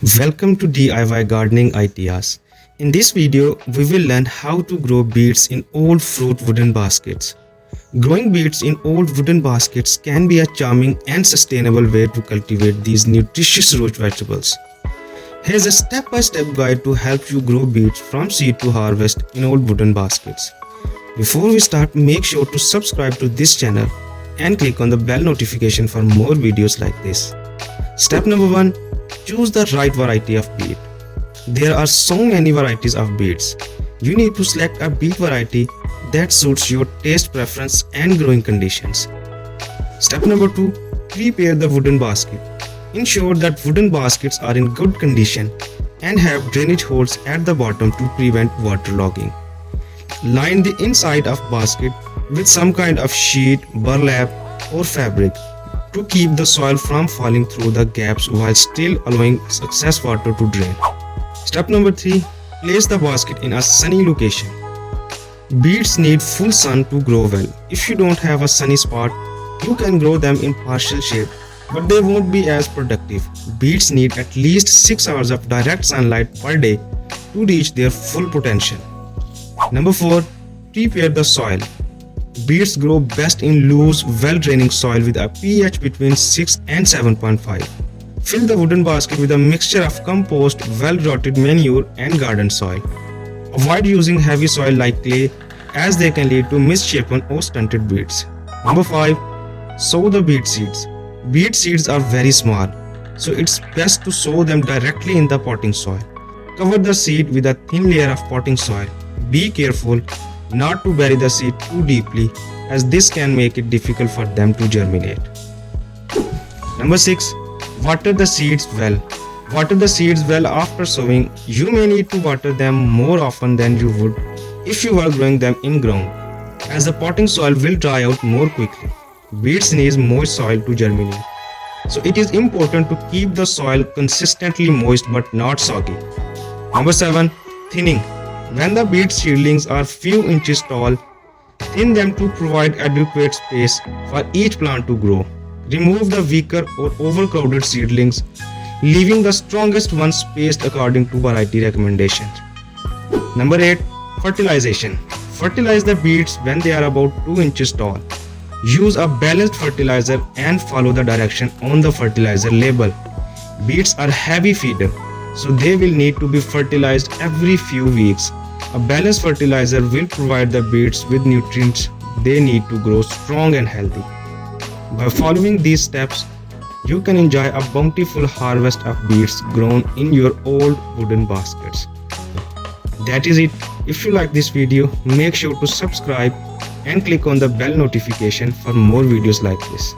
Welcome to DIY gardening ideas. In this video, we will learn how to grow beets in old fruit wooden baskets. Growing beets in old wooden baskets can be a charming and sustainable way to cultivate these nutritious root vegetables. Here's a step-by-step guide to help you grow beets from seed to harvest in old wooden baskets. Before we start, make sure to subscribe to this channel and click on the bell notification for more videos like this. Step number 1. Choose the right variety of beet. There are so many varieties of beets. You need to select a beet variety that suits your taste preference and growing conditions. Step number 2. Prepare the wooden basket. Ensure that wooden baskets are in good condition and have drainage holes at the bottom to prevent waterlogging. Line the inside of basket with some kind of sheet, burlap or fabric to keep the soil from falling through the gaps while still allowing excess water to drain. Step number 3. Place the basket in a sunny location. Beets need full sun to grow well. If you don't have a sunny spot, you can grow them in partial shade, but they won't be as productive. Beets need at least 6 hours of direct sunlight per day to reach their full potential. Number 4. Prepare the soil. Beets grow best in loose, well-draining soil with a pH between 6 and 7.5. Fill the wooden basket with a mixture of compost, well-rotted manure and garden soil. Avoid using heavy soil like clay as they can lead to misshapen or stunted beets. Number 5. Sow the beet seeds. Beet seeds are very small, so it's best to sow them directly in the potting soil. Cover the seed with a thin layer of potting soil. Be careful not to bury the seed too deeply, as this can make it difficult for them to germinate. Number 6. Water the seeds well. Water the seeds well after sowing. You may need to water them more often than you would if you were growing them in ground, as the potting soil will dry out more quickly. Beets need moist soil to germinate, so it is important to keep the soil consistently moist but not soggy. Number 7. Thinning. When the beet seedlings are few inches tall, thin them to provide adequate space for each plant to grow. Remove the weaker or overcrowded seedlings, leaving the strongest ones spaced according to variety recommendations. Number 8. Fertilization. Fertilize the beets when they are about 2 inches tall. Use a balanced fertilizer and follow the direction on the fertilizer label. Beets are heavy feeder, so they will need to be fertilized every few weeks. A balanced fertilizer will provide the beets with nutrients they need to grow strong and healthy. By following these steps, you can enjoy a bountiful harvest of beets grown in your old wooden baskets. That is it. If you like this video, make sure to subscribe and click on the bell notification for more videos like this.